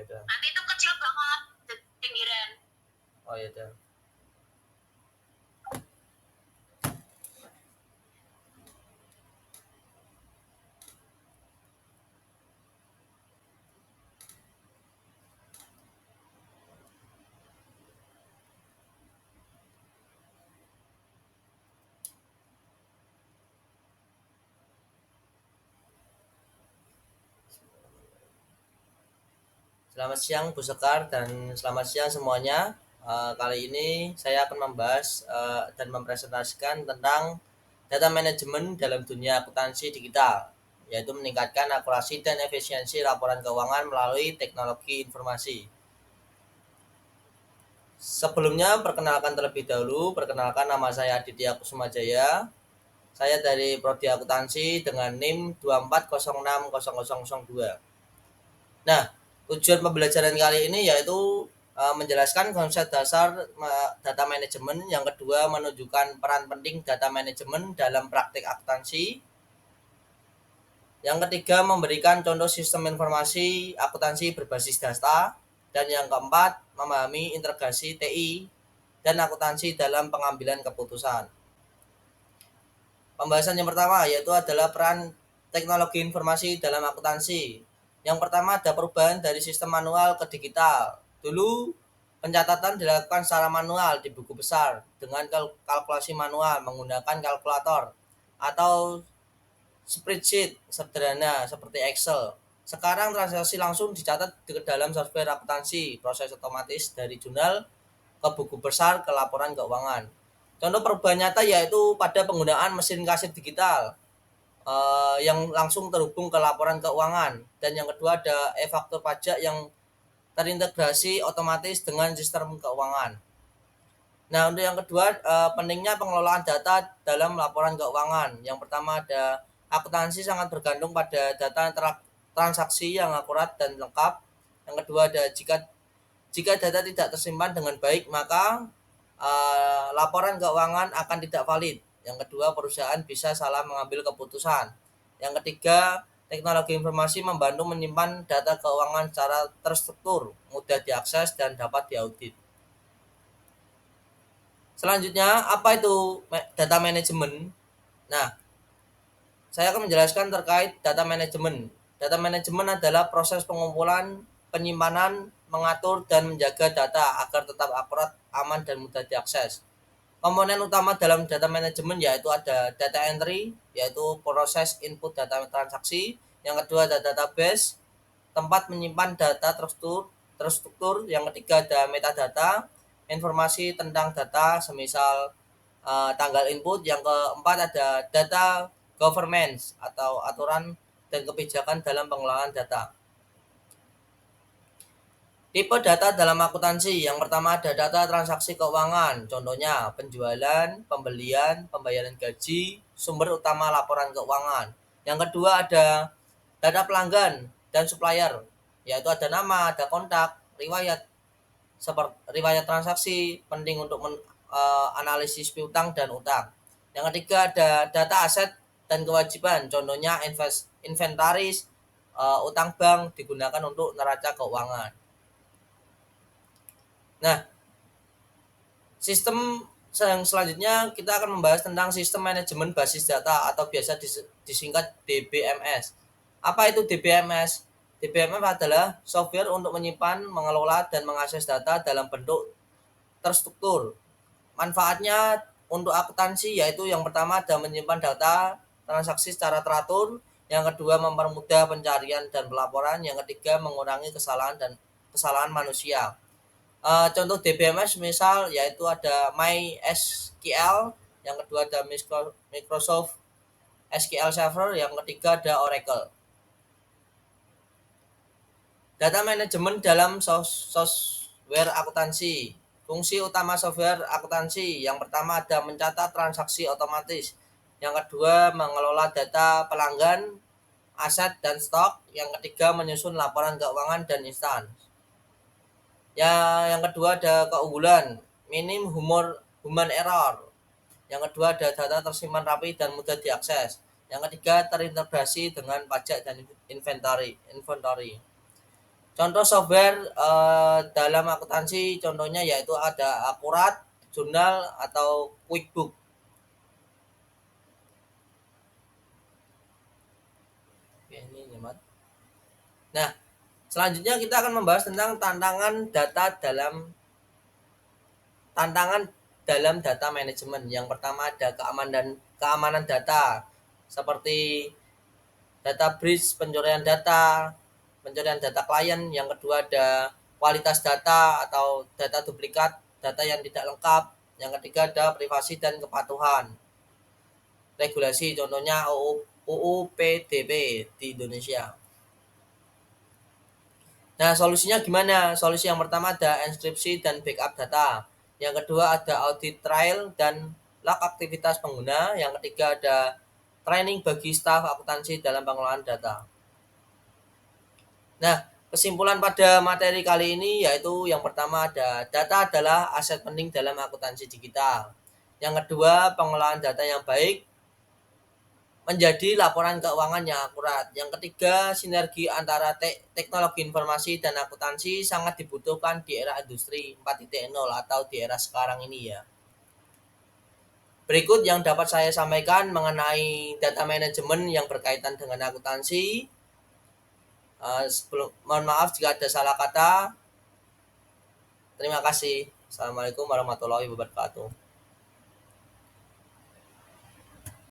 udah. Nanti itu kecil banget pinggiran. Oh ya udah. Selamat siang Bu Sekar dan selamat siang semuanya. Kali ini saya akan membahas dan mempresentasikan tentang data manajemen dalam dunia akuntansi digital, yaitu meningkatkan akurasi dan efisiensi laporan keuangan melalui teknologi informasi. Sebelumnya, perkenalkan terlebih dahulu, perkenalkan nama saya Aditya Kusumajaya. Saya dari Prodi Akuntansi dengan NIM 24060002. Nah, tujuan pembelajaran kali ini yaitu menjelaskan konsep dasar data manajemen, yang kedua menunjukkan peran penting data manajemen dalam praktik akuntansi, yang ketiga memberikan contoh sistem informasi akuntansi berbasis data, dan yang keempat memahami integrasi TI dan akuntansi dalam pengambilan keputusan. Pembahasan yang pertama yaitu adalah peran teknologi informasi dalam akuntansi. Yang pertama ada perubahan dari sistem manual ke digital. Dulu pencatatan dilakukan secara manual di buku besar dengan kalkulasi manual menggunakan kalkulator atau spreadsheet sederhana seperti Excel. Sekarang transaksi langsung dicatat ke dalam software akuntansi, proses otomatis dari jurnal ke buku besar ke laporan keuangan. Contoh perubahan nyata yaitu pada penggunaan mesin kasir digital yang langsung terhubung ke laporan keuangan, dan yang kedua ada e-faktur pajak yang terintegrasi otomatis dengan sistem keuangan. Nah, untuk yang kedua pentingnya pengelolaan data dalam laporan keuangan. Yang pertama ada akuntansi sangat bergantung pada data transaksi yang akurat dan lengkap. Yang kedua ada jika data tidak tersimpan dengan baik maka laporan keuangan akan tidak valid. Yang kedua, perusahaan bisa salah mengambil keputusan. Yang ketiga, teknologi informasi membantu menyimpan data keuangan secara terstruktur, mudah diakses dan dapat diaudit. Selanjutnya, apa itu data manajemen? Nah, saya akan menjelaskan terkait data manajemen. Data manajemen adalah proses pengumpulan, penyimpanan, mengatur, dan menjaga data agar tetap akurat, aman, dan mudah diakses. Komponen utama dalam data manajemen yaitu ada data entry, yaitu proses input data transaksi. Yang kedua ada database, tempat menyimpan data terstruktur. Yang ketiga ada metadata, informasi tentang data semisal tanggal input. Yang keempat ada data governance atau aturan dan kebijakan dalam pengelolaan data. Tipe data dalam akuntansi, yang pertama ada data transaksi keuangan, contohnya penjualan, pembelian, pembayaran gaji, sumber utama laporan keuangan. Yang kedua ada data pelanggan dan supplier, yaitu ada nama, ada kontak, riwayat seperti riwayat transaksi penting untuk analisis piutang dan utang. Yang ketiga ada data aset dan kewajiban, contohnya inventaris, utang bank digunakan untuk neraca keuangan. Nah, sistem yang selanjutnya kita akan membahas tentang sistem manajemen basis data atau biasa disingkat DBMS. Apa itu DBMS? DBMS adalah software untuk menyimpan, mengelola, dan mengakses data dalam bentuk terstruktur. Manfaatnya untuk akuntansi yaitu yang pertama ada menyimpan data transaksi secara teratur, yang kedua mempermudah pencarian dan pelaporan, yang ketiga mengurangi kesalahan manusia. Contoh DBMS misal yaitu ada MySQL, yang kedua ada Microsoft SQL Server, yang ketiga ada Oracle. Data manajemen dalam software akuntansi. Fungsi utama software akuntansi yang pertama ada mencatat transaksi otomatis, yang kedua mengelola data pelanggan, aset dan stok, yang ketiga menyusun laporan keuangan dan instan. Ya, yang kedua ada keunggulan, minim human error. Yang kedua ada data tersimpan rapi dan mudah diakses. Yang ketiga terintegrasi dengan pajak dan inventory. Contoh software dalam akuntansi contohnya yaitu ada Akurat, Jurnal, atau QuickBook. Oke, ini nyemat. Nah, selanjutnya kita akan membahas tentang tantangan dalam data manajemen. Yang pertama ada keamanan data seperti data breach, pencurian data klien. Yang kedua ada kualitas data atau data duplikat, data yang tidak lengkap. Yang ketiga ada privasi dan kepatuhan regulasi, contohnya UU PDP di Indonesia. Nah, solusinya gimana? Solusi yang pertama ada enkripsi dan backup data. Yang kedua ada audit trail dan log aktivitas pengguna. Yang ketiga ada training bagi staf akuntansi dalam pengelolaan data. Nah, kesimpulan pada materi kali ini yaitu yang pertama ada data adalah aset penting dalam akuntansi digital. Yang kedua, pengelolaan data yang baik menjadi laporan keuangan yang akurat. Yang ketiga, sinergi antara teknologi informasi dan akuntansi sangat dibutuhkan di era industri 4.0 atau di era sekarang ini ya. Berikut yang dapat saya sampaikan mengenai data manajemen yang berkaitan dengan akuntansi. Mohon maaf jika ada salah kata. Terima kasih. Assalamualaikum warahmatullahi wabarakatuh.